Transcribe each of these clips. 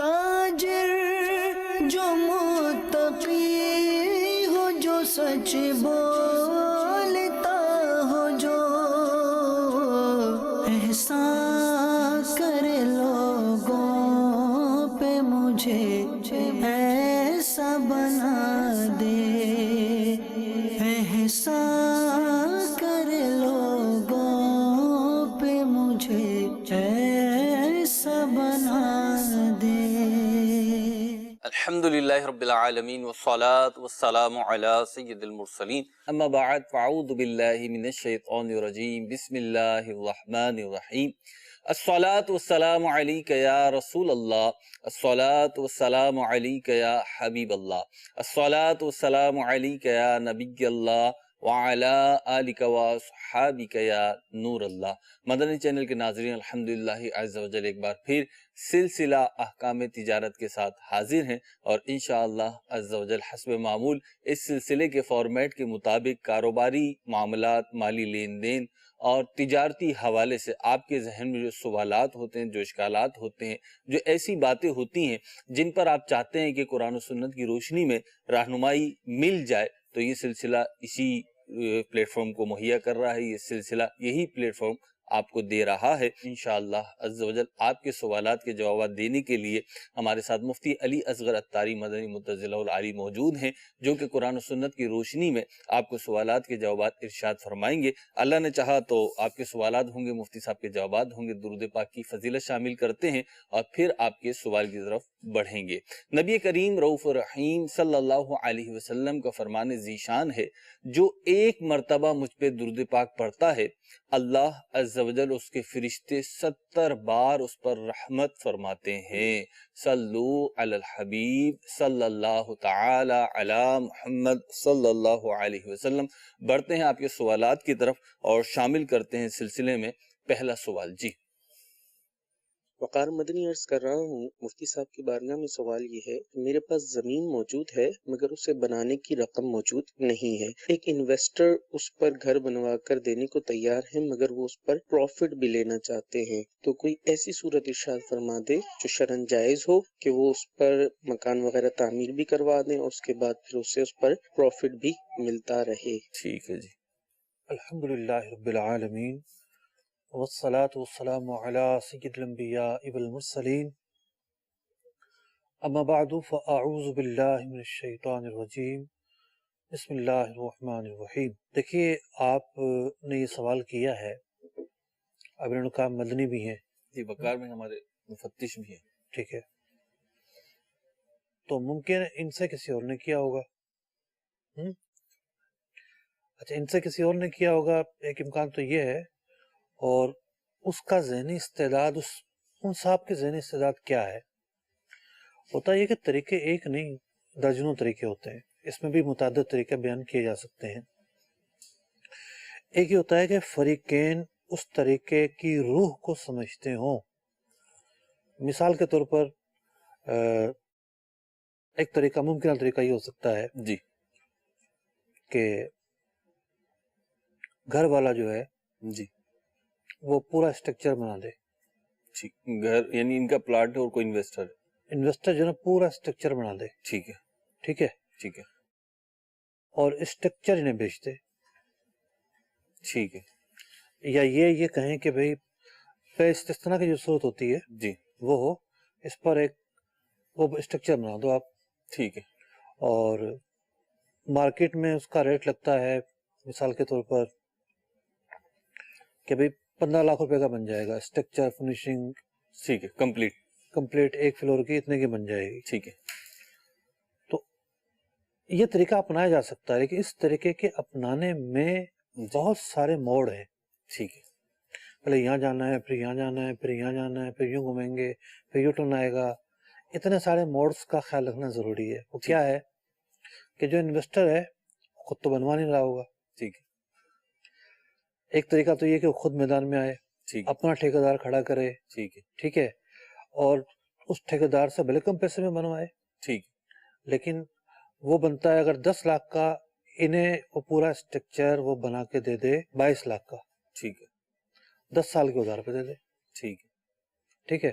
تاجر جو متقی ہو، جو سچ بولتا ہو، جو احسان کرے لوگوں پہ، مجھے ایسا بنا دے، احسان کرے لوگوں پہ، مجھے ایسا بنا دے۔ الحمدللہ رب العالمین والصلاة والسلام علی سید المرسلین، اما بعد فاعوذ باللہ من الشیطان الرجیم، بسم اللہ الرحمن الرحیم۔ الصلاة والسلام علیک یا رسول اللہ، الصلاة والسلام علیک یا حبیب اللہ، الصلاة والسلام علیک یا نبی اللہ وعلا آلک واصحابک یا نور اللہ۔ مدنی چینل کے ناظرین، الحمدللہ عز و جل ایک بار پھر سلسلہ احکام تجارت کے ساتھ حاضر ہیں، اور انشاءاللہ عز و جل حسب معمول اس سلسلے کے فارمیٹ کے مطابق کاروباری معاملات، مالی لین دین اور تجارتی حوالے سے آپ کے ذہن میں جو سوالات ہوتے ہیں، جو اشکالات ہوتے ہیں، جو ایسی باتیں ہوتی ہیں جن پر آپ چاہتے ہیں کہ قرآن و سنت کی روشنی میں رہنمائی مل جائے، تو یہ سلسلہ اسی پلیٹ فارم کو مہیا کر رہا ہے، یہ سلسلہ یہی پلیٹ فارم آپ کو دے رہا ہے۔ انشاءاللہ عز و جل آپ کے سوالات کے جوابات دینے کے لیے ہمارے ساتھ مفتی علی اصغر عطاری مدنی متضلع العالی موجود ہیں، جو کہ قرآن و سنت کی روشنی میں آپ کو سوالات کے جوابات ارشاد فرمائیں گے۔ اللہ نے چاہا تو آپ کے سوالات ہوں گے، مفتی صاحب کے جوابات ہوں گے، درود پاک کی فضیلت شامل کرتے ہیں اور پھر آپ کے سوال کی طرف بڑھیں گے۔ نبی کریم رؤوف الرحیم صلی اللہ علیہ وسلم کا فرمان ذیشان ہے، جو ایک مرتبہ مجھ پہ درود پاک پڑھتا ہے، اللہ عز و جل اس کے فرشتے 70 بار اس پر رحمت فرماتے ہیں۔ صلو علی الحبیب صلی اللہ تعالی علی محمد صلی اللہ علیہ وسلم۔ بڑھتے ہیں آپ کے سوالات کی طرف اور شامل کرتے ہیں سلسلے میں پہلا سوال۔ جی وقار مدنی عرض کر رہا ہوں، مفتی صاحب کی بارگاہ میں سوال یہ ہے کہ میرے پاس زمین موجود ہے مگر اسے بنانے کی رقم موجود نہیں ہے۔ ایک انویسٹر اس پر گھر بنوا کر دینے کو تیار ہے مگر وہ اس پر پروفٹ بھی لینا چاہتے ہیں، تو کوئی ایسی صورت ارشاد فرما دے جو شرعاً جائز ہو کہ وہ اس پر مکان وغیرہ تعمیر بھی کروا دیں اور اس کے بعد پھر اسے اس پر پروفٹ بھی ملتا رہے۔ ٹھیک ہے جی۔ الحمدللہ رب العالمین والصلاة والسلام على سید الانبیاء والمرسلین، اما بعد فاعوذ باللہ من الشیطان الرجیم، بسم اللہ الرحمن الرحیم۔ دیکھیے، آپ نے یہ سوال کیا ہے، اب انہوں نے کہا مدنی بھی ہیں، جی وقار میں ہمارے مفتش بھی ہیں۔ ٹھیک ہے، تو ممکن ہے ان سے کسی اور نے کیا ہوگا۔ اچھا، ان سے کسی اور نے کیا ہوگا، ایک امکان تو یہ ہے، اور اس کا ذہنی استعداد، ان صاحب کے ذہنی استعداد کیا ہے؟ ہوتا یہ کہ طریقے ایک نہیں، درجنوں طریقے ہوتے ہیں، اس میں بھی متعدد طریقے بیان کیے جا سکتے ہیں۔ ایک یہ ہوتا ہے کہ فریقین اس طریقے کی روح کو سمجھتے ہوں۔ مثال کے طور پر ایک طریقہ، ممکنہ طریقہ یہ ہو سکتا ہے جی کہ گھر والا جو ہے جی وہ پورا اسٹرکچر بنا دے، ٹھیک، گھر یعنی ان کا پلاٹ ہے اور کوئی انویسٹر ہے، انویسٹر جو ہے نا پورا اسٹرکچر بنا دے، ٹھیک ہے ٹھیک ہے، ٹھیک ہے اور اسٹرکچر انہیں بیچ دے، ٹھیک ہے یا یہ کہیں کہ بھئی پہ استثناء کی جو صورت ہوتی ہے جی وہ ہو، اس پر ایک وہ اسٹرکچر بنا دو آپ، ٹھیک ہے اور مارکیٹ میں اس کا ریٹ لگتا ہے مثال کے طور پر کہ بھئی 15 لاکھ روپے کا بن جائے گا، اسٹرکچر فنیشنگ ٹھیک ہے کمپلیٹ ایک فلور کی اتنے کی بن جائے گی۔ ٹھیک ہے تو یہ طریقہ اپنایا جا سکتا ہے، لیکن اس طریقے کے اپنانے میں بہت سارے موڑ ہیں۔ ٹھیک ہے پہلے یہاں جانا ہے، پھر یہاں جانا ہے، پھر یہاں جانا ہے، پھر یوں گھومیں گے، پھر یوں ٹرن آئے گا، اتنے سارے موڈز کا خیال رکھنا ضروری ہے۔ وہ کیا ہے کہ جو انویسٹر ہے خود تو بنوا نہیں رہا ہوگا، ٹھیک ہے ایک طریقہ تو یہ کہ وہ خود میدان میں آئے، ٹھیک اپنا ٹھیکیدار کھڑا کرے، ٹھیک ہے ٹھیک ہے، اور اس ٹھیکیدار سے بھلے کم پیسے میں بنوائے، ٹھیک لیکن وہ بنتا ہے اگر 10 لاکھ کا، انہیں وہ پورا اسٹرکچر وہ بنا کے دے دے 22 لاکھ کا، ٹھیک ہے 10 سال کے ادھار پہ دے دے، ٹھیک ہے ٹھیک ہے،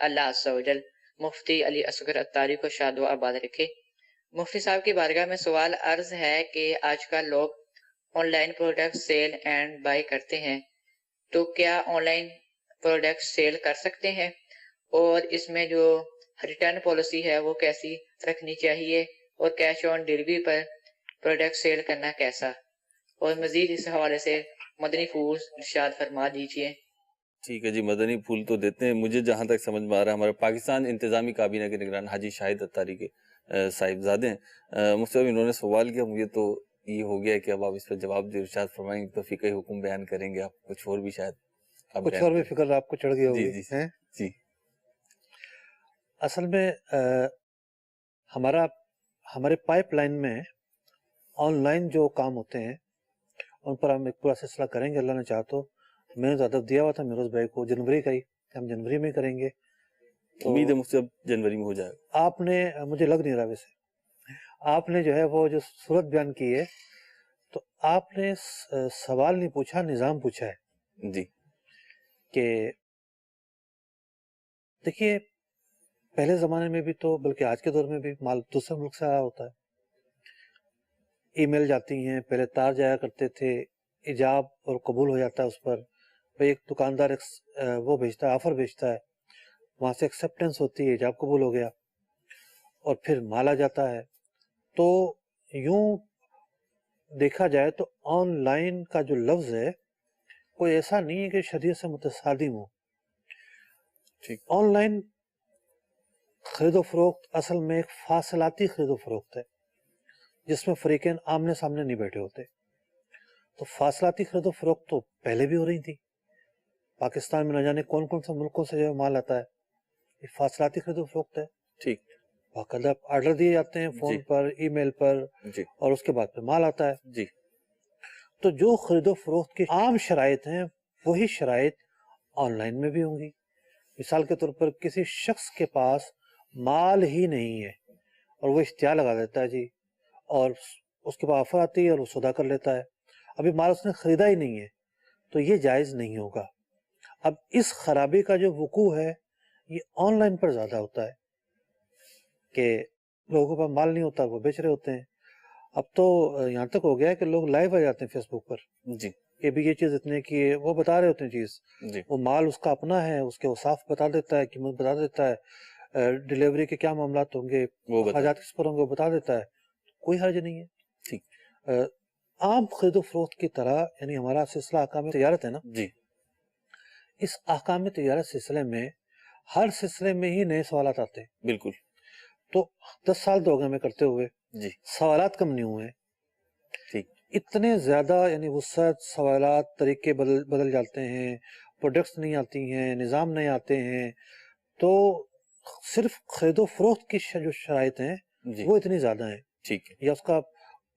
اللہ عز و جل مفتی علی اصغر اتاری کو شاد و آباد رکھے۔ مفتی صاحب کی بارگاہ میں سوال عرض ہے کہ آج کل لوگ online product sale and buy کرتے ہیں، تو کیا آن لائن پروڈکٹ سیل کر سکتے ہیں؟ اور اس میں جو ریٹرن پالیسی ہے وہ کیسی رکھنی چاہیے؟ اور کیش آن ڈیلیوری پر پروڈکٹ سیل کرنا کیسا؟ اور مزید اس حوالے سے مدنی پھول ارشاد فرما دیجیے۔ ٹھیک ہے جی، مدنی پھول تو دیتے ہیں۔ مجھے جہاں تک سمجھ میں آ رہا ہے، ہمارا پاکستان انتظامی کابینہ کے نگران حاجی شاہد اتاری کے صاحبزادے ہیں، مجھ سے انہوں نے سوال کیا، مجھے تو یہ ہو گیا کہ اب آپ اس پر جواب جو ارشاد فرمائیں گے تو فقہی حکم بیان کریں گے، آپ کچھ اور بھی شاید کچھ اور بھی فکر آپ کو چڑھ گئی ہوگی۔ جی جی جی اصل میں ہمارے پائپ لائن میں آن لائن جو کام ہوتے ہیں ان پر ہم ایک پورا سلسلہ کریں گے اللہ نے چاہا تو۔ میں نے تو ہدف دیا ہوا تھا میروز بھائی کو جنوری کا ہی، ہم جنوری میں کریں گے۔ امید ہے مجھ سے اب جنوری میں ہو جائے گا۔ آپ نے، مجھے لگ نہیں رہا ویسے، آپ نے جو ہے وہ جو صورت بیان کی ہے تو آپ نے سوال نہیں پوچھا، نظام پوچھا ہے جی کہ دیکھیے پہلے زمانے میں بھی تو، بلکہ آج کے دور میں بھی مال دوسرے ملک سے آیا ہوتا ہے، ای میل جاتی ہیں، پہلے تار جایا کرتے تھے، ایجاب اور قبول ہو جاتا ہے اس پر، بھئی ایک دکاندار وہ بھیجتا ہے، آفر بھیجتا ہے، وہاں سے ایکسیپٹنس ہوتی ہے، ایجاب قبول ہو گیا، اور پھر مال آ جاتا ہے۔ تو یوں دیکھا جائے تو آن لائن کا جو لفظ ہے کوئی ایسا نہیں ہے کہ شریعت سے متصادم ہو۔ آن لائن خرید و فروخت اصل میں ایک فاصلاتی خرید و فروخت ہے جس میں فریقین آمنے سامنے نہیں بیٹھے ہوتے۔ تو فاصلاتی خرید و فروخت تو پہلے بھی ہو رہی تھی، پاکستان میں نہ جانے کون کون سے ملکوں سے جو مال آتا ہے، یہ فاصلاتی خرید و فروخت ہے۔ ٹھیک، باقاعدہ آرڈر دیے جاتے ہیں فون پر، ای میل پر، جی اور اس کے بعد پھر مال آتا ہے۔ جی تو جو خرید و فروخت کی عام شرائط ہیں وہی شرائط آن لائن میں بھی ہوں گی۔ مثال کے طور پر کسی شخص کے پاس مال ہی نہیں ہے اور وہ اشتہار لگا دیتا ہے جی، اور اس کے پاس آفر آتی ہے اور وہ سودا کر لیتا ہے، ابھی مال اس نے خریدا ہی نہیں ہے، تو یہ جائز نہیں ہوگا۔ اب اس خرابی کا جو وقوع ہے یہ آن لائن پر زیادہ ہوتا ہے کہ لوگوں کے پاس مال نہیں ہوتا، وہ بیچ رہے ہوتے ہیں۔ اب تو یہاں تک ہو گیا ہے کہ لوگ لائیو آ جاتے ہیں فیس بک پر جی کہ بھی یہ چیز اتنے کی ہے، وہ بتا رہے ہوتے ہیں چیز، جی وہ مال اس کا اپنا ہے، اس کے اوصاف بتا دیتا ہے، قیمت بتا دیتا ہے، ڈیلیوری کے کیا معاملات ہوں گے، اخراجات کس پر ہوں گے وہ بتا دیتا ہے، کوئی حرج نہیں ہے۔ ٹھیک، عام خرید و فروخت کی طرح، یعنی ہمارا سلسلہ احکام تجارت ہے نا، جی اس احکام تجارت سلسلے میں ہر سلسلے میں ہی نئے سوالات آتے ہیں۔ بالکل تو 10 سال تو ہو گئے ہمیں کرتے ہوئے، جی سوالات کم نہیں ہوئے ہیں۔ ٹھیک، اتنے زیادہ یعنی وسعت، سوالات، طریقے بدل جاتے ہیں، پروڈکٹس نہیں آتی ہیں، نظام نہیں آتے ہیں، تو صرف خرید و فروخت کی جو شرائط ہیں جی وہ اتنی زیادہ ہیں، ٹھیک ہے، یا اس کا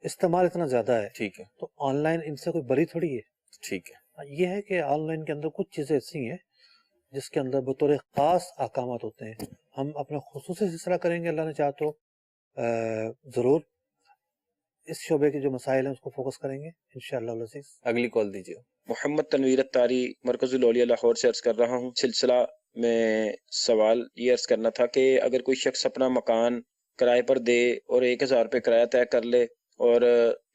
استعمال اتنا زیادہ ہے، ٹھیک ہے، تو آن لائن ان سے کوئی بری تھوڑی ہے۔ ٹھیک ہے، یہ ہے کہ آن لائن کے اندر کچھ چیزیں ایسی ہیں جس کے اندر بطور خاص احکامات ہوتے ہیں۔ ہم اپنا خصوصی سلسلہ کریں گے اللہ نے چاہا تو، ضرور اس شعبے کے جو مسائل ہیں اس کو فوکس کریں گے انشاءاللہ العزیز۔ اگلی کال دیجیے۔ محمد تنویر اتاری، مرکز الاولیاء لاہور سے عرض کر رہا ہوں۔ سلسلہ میں سوال یہ عرض کرنا تھا کہ اگر کوئی شخص اپنا مکان کرائے پر دے اور 1000 روپے کرایہ طے کر لے اور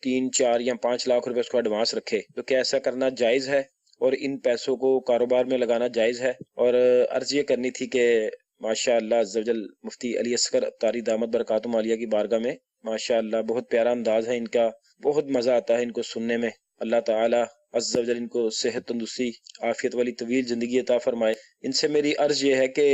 3، 4 یا 5 لاکھ روپے اس کو ایڈوانس رکھے، تو کیا ایسا کرنا جائز ہے اور ان پیسوں کو کاروبار میں لگانا جائز ہے؟ اور عرض یہ کرنی تھی کہ ماشاء اللہ عز و جل مفتی علی اصغر اتاری دامت برکاتہم عالیہ کی بارگاہ میں ماشاء اللہ بہت پیارا انداز ہے ان کا، بہت مزہ آتا ہے ان کو سننے میں۔ اللہ تعالی عز و جل ان کو صحت، تندرستی، عافیت والی طویل زندگی عطا فرمائے۔ ان سے میری عرض یہ ہے کہ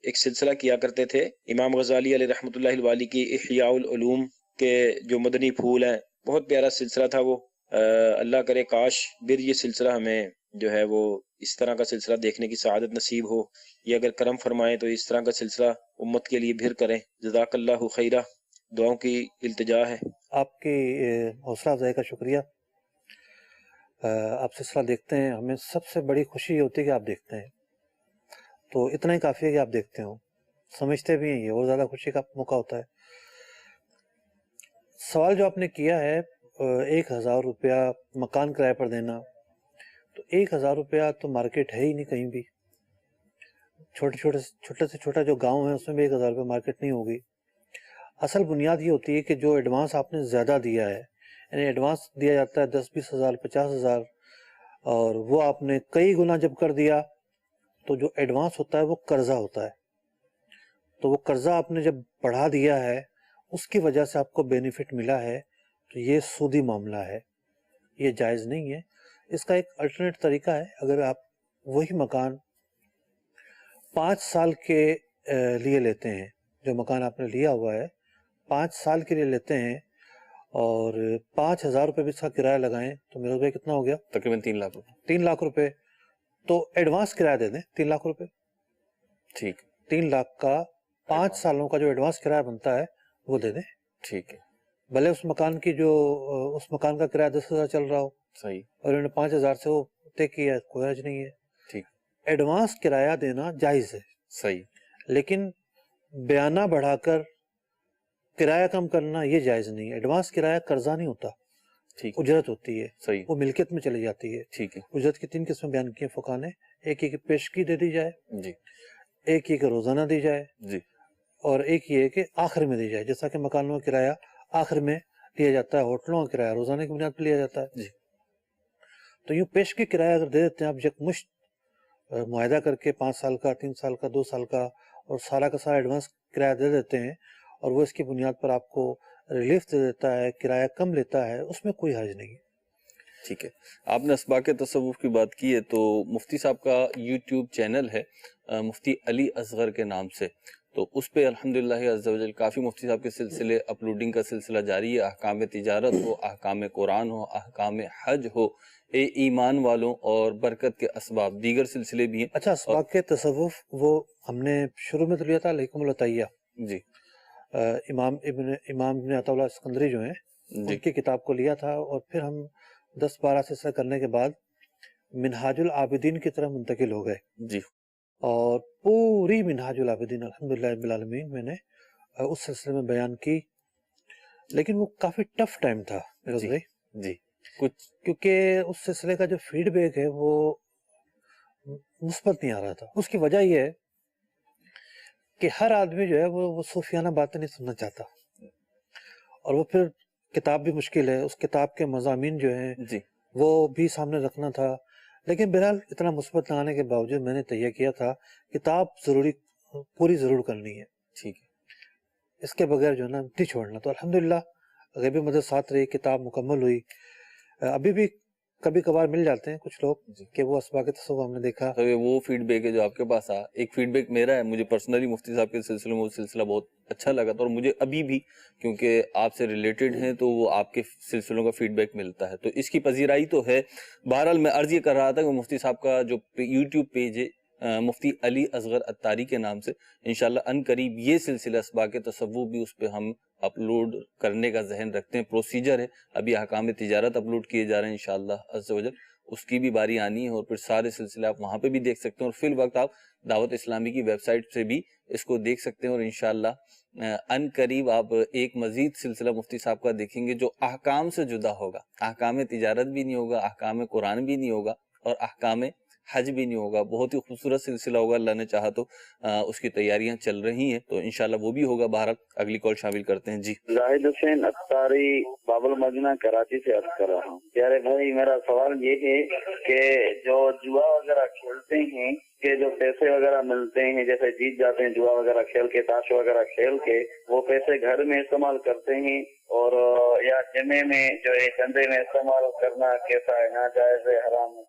ایک سلسلہ کیا کرتے تھے امام غزالی علیہ رحمۃ اللہ الوالی کی احیاء العلوم کے جو مدنی پھول ہیں، بہت پیارا سلسلہ تھا وہ۔ اللہ کرے کاش پھر یہ سلسلہ ہمیں جو ہے وہ اس طرح کا سلسلہ دیکھنے کی سعادت نصیب ہو، یہ اگر کرم فرمائیں تو اس طرح کا سلسلہ امت کے لیے پھر کریں۔ جزاک اللہ خیرہ، دعاؤں کی التجا ہے۔ آپ کی حوصلہ افزائی کا شکریہ۔ آپ سلسلہ دیکھتے ہیں، ہمیں سب سے بڑی خوشی ہوتی ہے کہ آپ دیکھتے ہیں، تو اتنا ہی کافی ہے کہ آپ دیکھتے ہوں، سمجھتے بھی ہیں، یہ اور زیادہ خوشی کا موقع ہوتا ہے۔ سوال جو آپ نے کیا ہے 1000 روپیہ مکان کرائے پر دینا، تو 1000 روپیہ تو مارکیٹ ہے ہی نہیں کہیں بھی۔ چھوٹے سے چھوٹا جو گاؤں ہے اس میں بھی 1000 روپے مارکیٹ نہیں ہوگی. اصل بنیاد یہ ہوتی ہے کہ جو ایڈوانس آپ نے زیادہ دیا ہے، یعنی ایڈوانس دیا جاتا ہے 10-20 ہزار 50 ہزار، اور وہ آپ نے کئی گنا جب کر دیا تو جو ایڈوانس ہوتا ہے وہ قرضہ ہوتا ہے. تو وہ قرضہ آپ نے جب بڑھا دیا ہے اس کی وجہ سے آپ کو بینیفٹ ملا ہے، تو یہ سودی معاملہ ہے، یہ جائز نہیں ہے. اس کا ایک الٹرنیٹ طریقہ ہے، اگر آپ وہی مکان 5 سال کے لیے لیتے ہیں، جو مکان آپ نے لیا ہوا ہے 5 سال کے لیے لیتے ہیں اور 5,000 روپے بھی اس کا کرایہ لگائیں تو میرے بھائی کتنا ہو گیا؟ تقریباً 3 لاکھ روپے. 3 لاکھ روپے. تو ایڈوانس کرایہ دے دیں 3 لاکھ روپے. ٹھیک 3 لاکھ کا 5 سالوں کا جو ایڈوانس کرایہ بنتا ہے وہ دے دیں. ٹھیک ہے. بھلے اس مکان کی جو اس مکان کا کرایہ 10,000 چل رہا ہو صحیح. اور انہوں نے 5,000 سے وہ طے کیا ہے، کوئی حرج نہیں ہے. ٹھیک. ایڈوانس کرایہ دینا جائز ہے، صحیح. لیکن بیانہ بڑھا کر کرایہ کم کرنا یہ جائز نہیں ہے. ایڈوانس کرایہ قرضہ نہیں ہوتا، ٹھیک. اجرت ہوتی ہے، صحیح. وہ ملکیت میں چلی جاتی ہے. ٹھیک ہے. اجرت کی 3 قسمیں بیان کی ہیں فقہا نے. ایک یہ کہ پیشگی دے دی جائے، جی. ایک یہ کہ روزانہ دی جائے، جی. اور ایک یہ کہ آخر میں دی جائے. جیسا کہ مکانوں کا کرایہ آخر میں لیا جاتا ہے، ہوٹلوں کا کرایہ روزانہ کی بنیاد پہ لیا جاتا ہے. جی. تو یوں پیشگی کرایہ اگر دے دیتے ہیں آپ یکمشت معاہدہ کر کے 5 سال کا 3 سال کا 2 سال کا، اور سارا کا سارا ایڈوانس کرایہ دے دیتے ہیں اور وہ اس کی بنیاد پر آپ کو ریلیف دے دیتا ہے، کرایہ کم لیتا ہے، اس میں کوئی حرج نہیں ہے. ٹھیک ہے. آپ نے اسباق تصوف کی بات کی ہے تو مفتی صاحب کا یوٹیوب چینل ہے مفتی علی اصغر کے نام سے، تو اس پہ الحمدللہ عز و جل کافی مفتی صاحب کے سلسلے اپلوڈنگ کا سلسلہ جاری ہے. احکام تجارت ہو، احکام قرآن ہو، احکام حج ہو، ایمان والوں اور برکت کے اسباب، دیگر سلسلے بھی ہیں. اچھا، اسباق تصوف وہ ہم نے شروع میں تو لیا تھا الحکم العطیہ، جی. امام ابن عطا اللہ اسکندری جو ہیں جی. ان کی کتاب کو لیا تھا، اور پھر ہم 10-12 سلسلہ کرنے کے بعد منہاج العابدین کی طرف منتقل ہو گئے. جی. اور پوری منہاج العابدین الحمدللہ رب العالمین میں نے اس سلسلے میں بیان کی، لیکن وہ کافی ٹف ٹائم تھا میرے بھائی. جی. کچھ کیونکہ اس سلسلے کا جو فیڈ بیک ہے وہ مثبت نہیں آ رہا تھا. اس کی وجہ یہ ہے کہ ہر آدمی جو ہے وہ صوفیانہ باتیں نہیں سننا چاہتا، اور وہ پھر کتاب بھی مشکل ہے، اس کتاب کے مضامین جو ہیں جی. وہ بھی سامنے رکھنا تھا. لیکن بہرحال اتنا مثبت نہ آنے کے باوجود میں نے تہیہ کیا تھا کتاب پوری ضرور کرنی ہے. ٹھیک ہے. اس کے بغیر جو ہے نا نہیں چھوڑنا. تو الحمدللہ غیبی مدد ساتھ رہی، کتاب مکمل ہوئی. ابھی بھی کبھی کبھار مل جاتے ہیں کچھ لوگ کہ وہ اسباق تصوف ہم نے دیکھا. وہ فیڈ بیک ہے جو آپ کے پاس آ، ایک فیڈ بیک میرا ہے، مجھے پرسنلی مفتی صاحب کے سلسلے میں وہ سلسلہ بہت اچھا لگا تھا، اور مجھے ابھی بھی کیونکہ آپ سے ریلیٹڈ ہیں تو وہ آپ کے سلسلوں کا فیڈ بیک ملتا ہے، تو اس کی پذیرائی تو ہے. بہرحال میں عرض یہ کر رہا تھا کہ مفتی صاحب کا جو یوٹیوب پیج ہے مفتی علی اصغر اتاری کے نام سے، انشاءاللہ ان قریب یہ سلسلہ اسباق تصوف بھی اس پہ ہم اپلوڈ کرنے کا ذہن رکھتے ہیں. پروسیجر ہے، ابھی احکام تجارت اپلوڈ کیے جا رہے ہیں انشاءاللہ عز و جل، اس کی بھی باری آنی ہے، اور پھر سارے سلسلے آپ وہاں پہ بھی دیکھ سکتے ہیں، اور فی الوقت آپ دعوت اسلامی کی ویب سائٹ سے بھی اس کو دیکھ سکتے ہیں. اور انشاءاللہ ان قریب آپ ایک مزید سلسلہ مفتی صاحب کا دیکھیں گے جو احکام سے جدا ہوگا. احکام تجارت بھی نہیں ہوگا، احکام قرآن بھی نہیں ہوگا، اور احکام حج بھی نہیں ہوگا. بہت ہی خوبصورت سلسلہ ہوگا، اللہ نے چاہا تو اس کی تیاریاں چل رہی ہیں، تو انشاءاللہ وہ بھی ہوگا. بہرحال اگلی کال شامل کرتے ہیں. جی. زاہد حسین اتاری باب المدینہ کراچی سے عرض کر رہا ہوں. پیارے بھائی، میرا سوال یہ ہے کہ جو جوا وغیرہ کھیلتے ہیں کہ جو پیسے وغیرہ ملتے ہیں، جیسے جیت جاتے ہیں جوا وغیرہ کھیل کے، تاش وغیرہ کھیل کے، وہ پیسے گھر میں استعمال کرتے ہیں اور یا جمعے میں جو ہے چندے میں استعمال کرنا کیسا ہے، ناجائز ہے، حرام ہے؟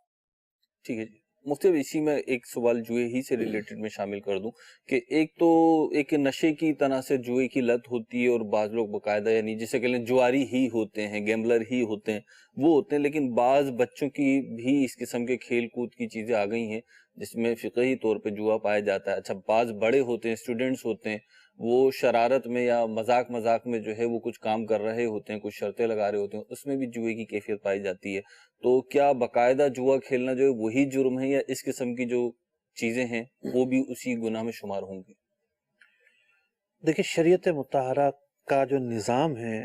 ٹھیک ہے جی. مفتی اسی میں ایک سوال جوئے ہی سے ریلیٹڈ میں شامل کر دوں کہ ایک تو ایک نشے کی طرح سے جوئے کی لت ہوتی ہے، اور بعض لوگ باقاعدہ یعنی جسے کہ لیں جواری ہی ہوتے ہیں، گیمبلر ہی ہوتے ہیں، وہ ہوتے ہیں. لیکن بعض بچوں کی بھی اس قسم کے کھیل کود کی چیزیں آ گئی ہیں جس میں فقہی طور پہ جوا پایا جاتا ہے. اچھا، بعض بڑے ہوتے ہیں، اسٹوڈنٹس ہوتے ہیں، وہ شرارت میں یا مذاق میں جو ہے وہ کچھ کام کر رہے ہوتے ہیں، کچھ شرطیں لگا رہے ہوتے ہیں، اس میں بھی جوئے کی کیفیت پائی جاتی ہے. تو کیا باقاعدہ جوا کھیلنا جو ہے وہی جرم ہے، یا اس قسم کی جو چیزیں ہیں وہ بھی اسی گناہ میں شمار ہوں گی؟ دیکھیں، شریعت مطہرہ کا جو نظام ہے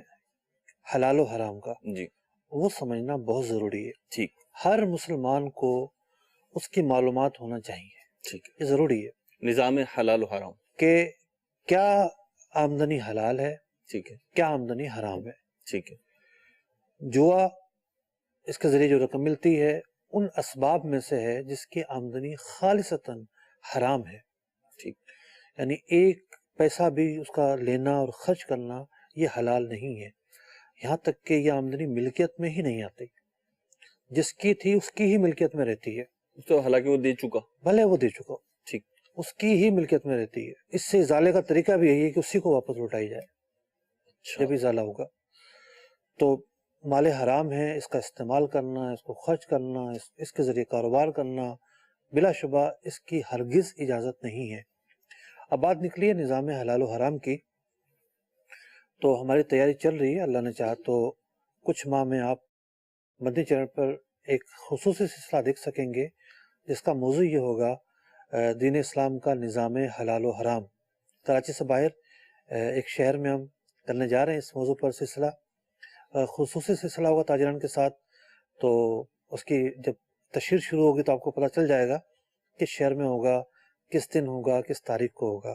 حلال و حرام کا، جی، وہ سمجھنا بہت ضروری ہے. ٹھیک. ہر مسلمان کو اس کی معلومات ہونا چاہیے، ٹھیک ہے. یہ ضروری ہے. نظام حلال و حرام، کہ کیا آمدنی حلال ہے، ٹھیک ہے، کیا آمدنی حرام ہے۔ ٹھیک ہے، جوا اس کے ذریعے جو رقم ملتی ہے ان اسباب میں سے ہے جس کی آمدنی خالصتاً حرام ہے، ٹھیک، یعنی ایک پیسہ بھی اس کا لینا اور خرچ کرنا یہ حلال نہیں ہے، یہاں تک کہ یہ آمدنی ملکیت میں ہی نہیں آتی، جس کی تھی اس کی ہی ملکیت میں رہتی ہے، تو حالانکہ وہ دے چکا، بھلے وہ دے چکا، ٹھیک، اس کی ہی ملکیت میں رہتی ہے۔ اس سے ازالے کا طریقہ بھی یہی ہے کہ اسی کو واپس لوٹائی جائے اچھا، جب ازالہ ہوگا۔ تو مال حرام ہے، اس کا استعمال کرنا، اس کو خرچ کرنا، اس کے ذریعے کاروبار کرنا، بلا شبہ اس کی ہرگز اجازت نہیں ہے۔ اب بات نکلی ہے نظام حلال و حرام کی، تو ہماری تیاری چل رہی ہے، اللہ نے چاہا تو کچھ ماہ میں آپ مدنی چینل پر ایک خصوصی سلسلہ دیکھ سکیں گے جس کا موضوع یہ ہوگا دین اسلام کا نظام حلال و حرام۔ کراچی سے باہر ایک شہر میں ہم کرنے جا رہے ہیں اس موضوع پر سلسلہ، خصوصی سلسلہ ہوگا تاجران کے ساتھ، تو اس کی جب تشہیر شروع ہوگی تو آپ کو پتہ چل جائے گا کس شہر میں ہوگا، کس دن ہوگا، کس تاریخ کو ہوگا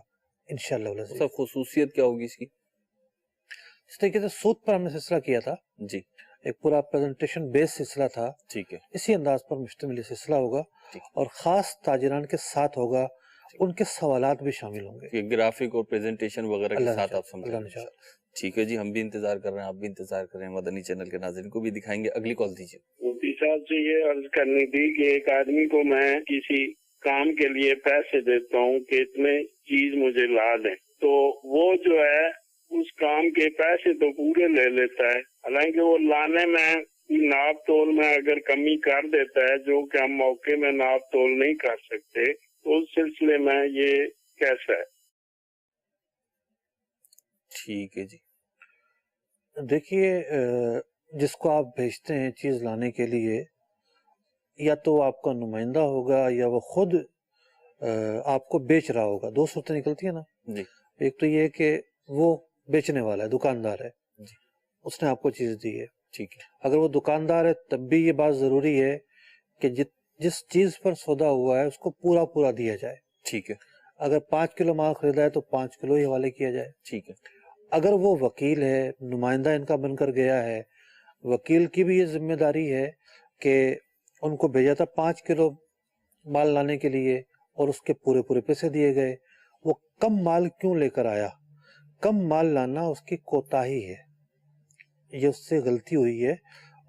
انشاءاللہ العزیز۔ سب خصوصیت کیا ہوگی اس کی؟ اس طریقے سے سود پر ہم نے سلسلہ کیا تھا، جی، ایک پورا پریزنٹیشن بیس سلسلہ تھا، ٹھیک ہے، اسی انداز پر مشتمل یہ سلسلہ ہوگا، ٹھیک، اور خاص تاجران کے ساتھ ہوگا، ان کے سوالات بھی شامل ہوں گے کہ گرافک اور پریزنٹیشن وغیرہ کے اللہ نے ساتھ چاہا، آپ سمجھیں اللہ نے گے چاہا۔ ٹھیک ہے جی، ہم بھی انتظار کر رہے ہیں، آپ بھی انتظار کر رہے ہیں، مدنی چینل کے ناظرین کو بھی دکھائیں گے۔ اگلی کال دیجیے۔ مفتی صاحب سے یہ عرض کرنی تھی کہ ایک آدمی کو میں کسی کام کے لیے پیسے دیتا ہوں کہ اتنے چیز مجھے لا دیں، تو وہ جو ہے اس کام کے پیسے تو پورے لے لیتا ہے، حالانکہ وہ لانے میں ناپ تول میں اگر کمی کر دیتا ہے جو کہ ہم موقع میں ناپ تول نہیں کر سکتے، تو اس سلسلے میں یہ کیسا ہے؟ ٹھیک ہے جی، دیکھیے جس کو آپ بھیجتے ہیں چیز لانے کے لیے، یا تو وہ آپ کا نمائندہ ہوگا یا وہ خود آپ کو بیچ رہا ہوگا، دو صورتیں نکلتی ہیں نا، جی، ایک تو یہ کہ وہ بیچنے والا ہے، دکاندار ہے، جی، اس نے آپ کو چیز دی ہے۔ ٹھیک ہے، اگر وہ دکاندار ہے تب بھی یہ بات ضروری ہے کہ جس چیز پر سودا ہوا ہے اس کو پورا پورا دیا جائے۔ ٹھیک ہے، اگر 5 کلو مال خریدا ہے تو 5 کلو ہی حوالے کیا جائے۔ ٹھیک ہے، اگر وہ وکیل ہے، نمائندہ ان کا بن کر گیا ہے، وکیل کی بھی یہ ذمہ داری ہے کہ ان کو بھیجا تھا 5 کلو مال لانے کے لیے اور اس کے پورے پورے پیسے دیے گئے، وہ کم مال کیوں لے کر آیا؟ کم مال لانا اس کی کوتاہی ہے، یہ اس سے غلطی ہوئی ہے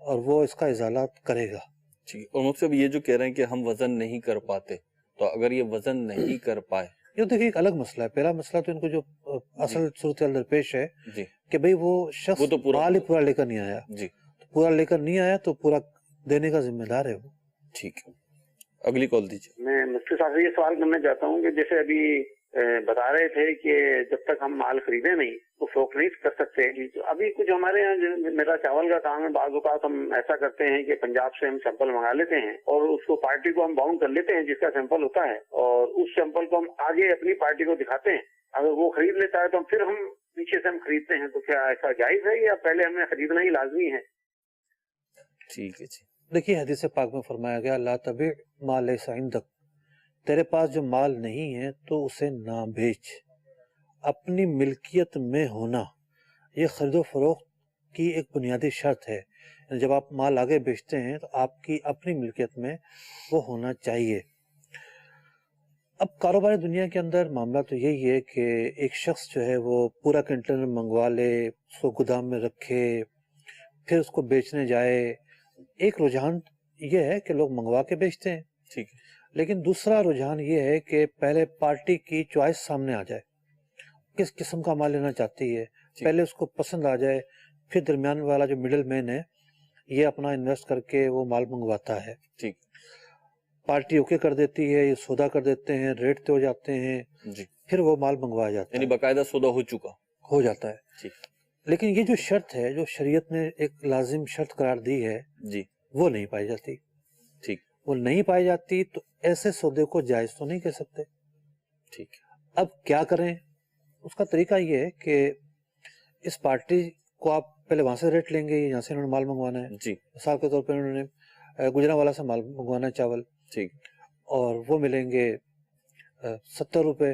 اور وہ اس کا ازالہ کرے گا۔ ٹھیک ہے۔ اور مقصد یہ جو کہہ رہے ہیں کہ ہم وزن نہیں کر پاتے، تو اگر یہ وزن نہیں کر پائے، یہ دیکھیے ایک الگ مسئلہ ہے۔ پہلا مسئلہ تو ان کو جو اصل صورتحال درپیش ہے جی، کہ بھئی وہ شخص وہ تو پورا مال ہی پورا لے کر نہیں آیا، جی، پورا لے کر نہیں آیا تو پورا دینے کا ذمہ دار ہے وہ۔ ٹھیک ہے، اگلی کال دیجیے۔ میں مفتی صاحب سے یہ سوال کرنا چاہتا ہوں کہ جیسے ابھی بتا رہے تھے کہ جب تک ہم مال خریدیں نہیں تو فروخت نہیں کر سکتے، تو ابھی کچھ ہمارے یہاں میرا چاول کا کام ہے، بعض اوقات ہم ایسا کرتے ہیں کہ پنجاب سے ہم سیمپل منگا لیتے ہیں اور اس کو پارٹی کو ہم باؤنڈ کر لیتے ہیں جس کا سیمپل ہوتا ہے، اور اس سیمپل کو ہم آگے اپنی پارٹی کو دکھاتے ہیں، اگر وہ خرید لیتا ہے تو پھر ہم پیچھے سے ہم خریدتے ہیں، تو کیا ایسا جائز ہے یا پہلے ہمیں خریدنا ہی لازمی ہے؟ ٹھیک ہے جی، دیکھیے حدیث پاک میں فرمایا گیا لا تبع ما لیس عندک، تیرے پاس جو مال نہیں ہے تو اسے نہ بیچ۔ اپنی ملکیت میں ہونا یہ خرید و فروخت کی ایک بنیادی شرط ہے، یعنی جب آپ مال آگے بیچتے ہیں تو آپ کی اپنی ملکیت میں وہ ہونا چاہیے۔ اب کاروباری دنیا کے اندر معاملہ تو یہی ہے کہ ایک شخص جو ہے وہ پورا کنٹینر منگوا لے، اس کو گودام میں رکھے، پھر اس کو بیچنے جائے۔ ایک رجحان یہ ہے کہ لوگ منگوا کے بیچتے ہیں، ٹھیک ہے، لیکن دوسرا رجحان یہ ہے کہ پہلے پارٹی کی چوائس سامنے آ جائے، کس قسم کا مال لینا چاہتی ہے، پہلے اس کو پسند آ جائے، پھر درمیان والا جو مڈل مین ہے یہ اپنا انویسٹ کر کے وہ مال منگواتا ہے، ٹھیک، پارٹی اوکے کر دیتی ہے، یہ سودا کر دیتے ہیں، ریٹ طے ہو جاتے ہیں، جی، پھر وہ مال منگوایا جاتا یعنی ہے، باقاعدہ سودا ہو چکا، ہو جاتا ہے۔ ٹھیک، لیکن یہ جو شرط ہے جو شریعت نے ایک لازم شرط قرار دی ہے جی، وہ نہیں پائی جاتی، ٹھیک، وہ نہیں پائی جاتی تو ایسے سودے کو جائز تو نہیں کہہ سکتے۔ ٹھیک، اب کیا کریں؟ اس کا طریقہ یہ ہے کہ اس پارٹی کو آپ پہلے وہاں سے ریٹ لیں گے، یہاں سے انہوں نے مال منگوانا ہے، جی، مثال کے طور پر انہوں نے گجرانوالہ سے مال منگوانا ہے چاول، ٹھیک، اور وہ ملیں گے ₹70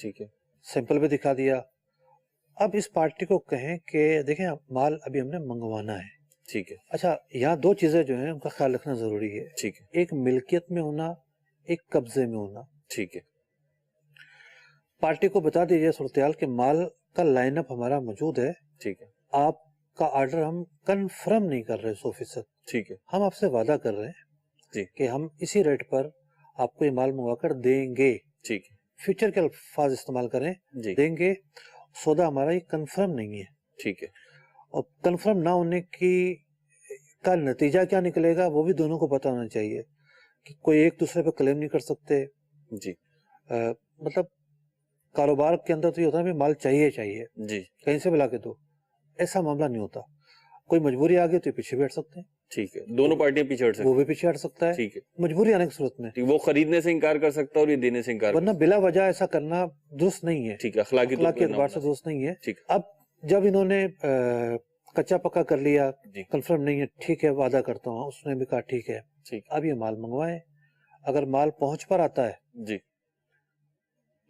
ٹھیک ہے سیمپل بھی دکھا دیا. اب اس پارٹی کو کہیں کہ دیکھیں مال ابھی ہم نے منگوانا ہے. ٹھیک ہے اچھا یہاں دو چیزیں جو ہیں ان کا خیال رکھنا ضروری ہے. ٹھیک ہے ایک ملکیت میں ہونا، ایک قبضے میں ہونا. ٹھیک ہے پارٹی کو بتا دیجیے صورتحال کہ مال کا لائن اپ ہمارا موجود ہے، ٹھیک ہے آپ کا آرڈر ہم کنفرم نہیں کر رہے 100%، ٹھیک ہے ہم آپ سے وعدہ کر رہے ہیں جی کہ ہم اسی ریٹ پر آپ کو یہ مال منگوا کر دیں گے. ٹھیک ہے فیوچر کے الفاظ استعمال کریں، جی دیں گے. سودا ہمارا یہ کنفرم نہیں ہے، ٹھیک ہے اور کنفرم نہ ہونے کا نتیجہ کیا نکلے گا وہ بھی دونوں کو پتہ ہونا چاہیے کہ کوئی ایک دوسرے پہ کلیم نہیں کر سکتے. جی مطلب کاروبار کے اندر تو یہ ہوتا ہے کہ مال چاہیے جی کہیں سے بھی لا کے دو، ایسا معاملہ نہیں ہوتا. کوئی مجبوری آ گئی تو یہ پیچھے بھی ہٹ سکتے ہیں، ٹھیک ہے دونوں پارٹیاں پیچھے ہٹ وہ سکتی بھی پیچھے ہٹ سکتا ہے ٹھیک ہے مجبوری آنے کی صورت میں. ٹھیک وہ خریدنے سے انکار کر سکتا ہے اور یہ دینے سے انکار ورنہ بلا وجہ ایسا کرنا درست نہیں ہے، ٹھیک ہے اخلاقی طور اخلاقی پہ اعتبار سے درست نہیں ہے. ٹھیک اب جب انہوں نے کچا پکا کر لیا، جی کنفرم نہیں ہے، ٹھیک ہے وعدہ کرتا ہوں، اس نے بھی کہا ٹھیک ہے. ٹھیک اب یہ مال منگوائیں. اگر مال پہنچ پر آتا ہے جی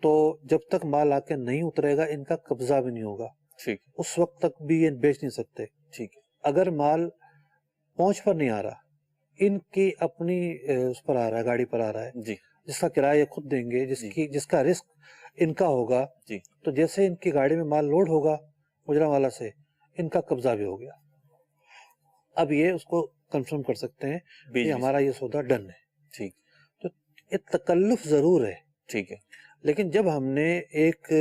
تو جب تک مال آ کے نہیں اترے گا ان کا قبضہ بھی نہیں ہوگا، ٹھیک اس وقت تک بھی یہ بیچ نہیں سکتے. ٹھیک ہے اگر مال پہنچ پر نہیں آ رہا، ان کی اپنی اس پر آ رہا ہے، گاڑی پر آ رہا ہے، جی جس کا کرایہ یہ خود دیں گے، جس کا رسک ان کا ہوگا، جی تو جیسے ان کی گاڑی میں مال لوڈ ہوگا مجرم والا سے، ان کا قبضہ بھی ہو گیا. اب یہ اس کو کنفرم کر سکتے ہیں بیچ کہ بھی ہمارا یہ سودا ڈن ہے. ٹھیک تو یہ تکلف ضرور ہے، ٹھیک ہے لیکن جب ہم نے ایک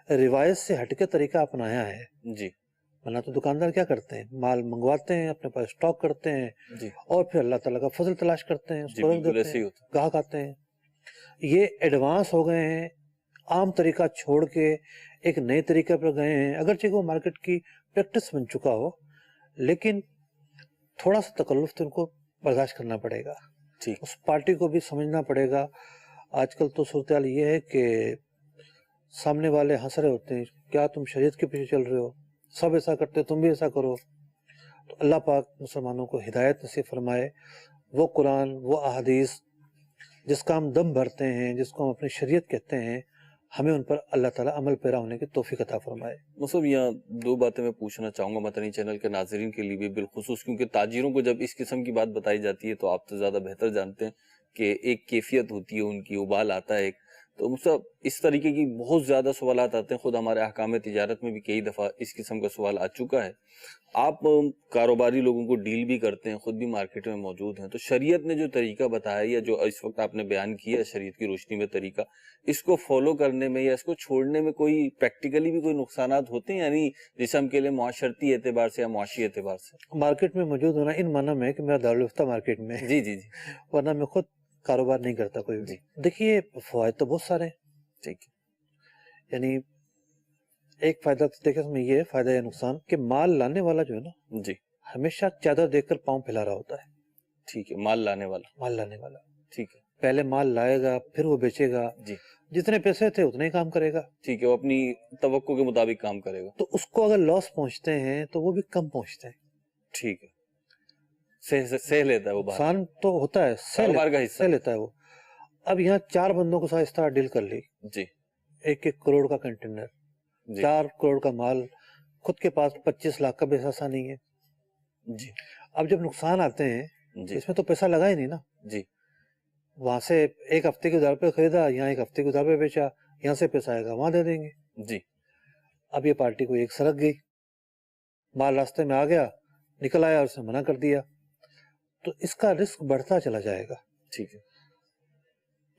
روایت سے ہٹ کے طریقہ اپنایا ہے، جی ورنہ تو دکاندار کیا کرتے ہیں، مال منگواتے ہیں، اپنے پاس اسٹاک کرتے ہیں، جی اور پھر اللہ تعالیٰ کا فضل تلاش کرتے ہیں، اس جی کو رکھ بالکل دیتے ایسے ہی ہیں، ہوتا گاہک آتے ہیں. یہ ایڈوانس ہو گئے ہیں، عام طریقہ چھوڑ کے ایک نئے طریقے پر گئے ہیں. اگرچہ وہ مارکیٹ کی پریکٹس بن چکا ہو، لیکن تھوڑا سا تکلف تو ان کو برداشت کرنا پڑے گا. ٹھیک اس پارٹی کو بھی سمجھنا پڑے گا. آج کل تو صورتحال یہ ہے کہ سامنے والے ہنس رہے ہوتے ہیں، کیا تم شریعت کے پیچھے چل رہے ہو، سب ایسا کرتے تم بھی ایسا کرو. تو اللہ پاک مسلمانوں کو ہدایت نصیب فرمائے. وہ قرآن، وہ احادیث جس کا ہم دم بھرتے ہیں، جس کو ہم اپنی شریعت کہتے ہیں، ہمیں ان پر اللہ تعالیٰ عمل پیرا ہونے کی توفیق عطا فرمائے. مصعب یہاں دو باتیں میں پوچھنا چاہوں گا مدنی چینل کے ناظرین کے لیے بھی بالخصوص، کیونکہ تاجروں کو جب اس قسم کی بات بتائی جاتی ہے تو آپ تو زیادہ بہتر جانتے ہیں کہ ایک کیفیت ہوتی ہے ان کی، ابال آتا ہے ایک. تو مصعب اس طریقے کی بہت زیادہ سوالات آتے ہیں، خود ہمارے احکام تجارت میں بھی کئی دفعہ اس قسم کا سوال آ چکا ہے. آپ کاروباری لوگوں کو ڈیل بھی کرتے ہیں، خود بھی مارکیٹ میں موجود ہیں، تو شریعت نے جو طریقہ بتایا یا جو اس وقت آپ نے بیان کیا شریعت کی روشنی میں طریقہ، اس کو فالو کرنے میں یا اس کو چھوڑنے میں کوئی پریکٹیکلی بھی کوئی نقصانات ہوتے ہیں، یعنی جسم کے لیے معاشرتی اعتبار سے یا معاشی اعتبار سے؟ مارکیٹ میں موجود ہونا ان معنی میں کہ میرا دارالفتہ مارکیٹ میں، جی جی جی ورنہ میں خود کاروبار نہیں کرتا کوئی بھی. جی. دیکھیے فوائد تو بہت سارے ہیں. ٹھیک یعنی ایک فائدہ تو دیکھیں اس میں یہ ہے، فائدہ یا نقصان، کہ مال لانے والا جو ہے نا ہے جی ہمیشہ چادر دیکھ کر پاؤں پھیلا رہا ہوتا ہے. ٹھیک ہے مال لانے والا مال لانے والا ٹھیک ہے پہلے مال لائے گا، پھر وہ بیچے گا، جی جتنے پیسے تھے اتنے ہی کام کرے گا. ٹھیک ہے وہ اپنی توقع کے مطابق کام کرے گا. تو اس کو اگر لاس پہنچتے ہیں تو وہ بھی کم پہنچتے ہیں. ٹھیک ہے سہ لیتا ہے وہ بات، نقصان تو ہوتا ہے، کاروبار کا حصہ سہ لیتا ہے وہ. اب یہاں 4 بندوں کو ساتھ اس طرح ڈیل کر لی، جی 1 کروڑ کا کنٹینر، جی 4 کروڑ کا مال، خود کے پاس 25 لاکھ کا بھی احساسہ نہیں ہے. جی اب جب نقصان آتے ہیں جی اس میں تو پیسہ لگا ہی نہیں نا. جی وہاں سے 1 ہفتے کے ادار پہ خریدا، یہاں 1 ہفتے کے ادار پہ بیچا، یہاں سے پیسہ آئے گا وہاں دے دیں گے. جی اب یہ پارٹی کو ایک سرک گئی، مال راستے میں آ گیا، نکل آیا اور اس نے منع کر دیا، تو اس کا رسک بڑھتا چلا جائے گا. ٹھیک ہے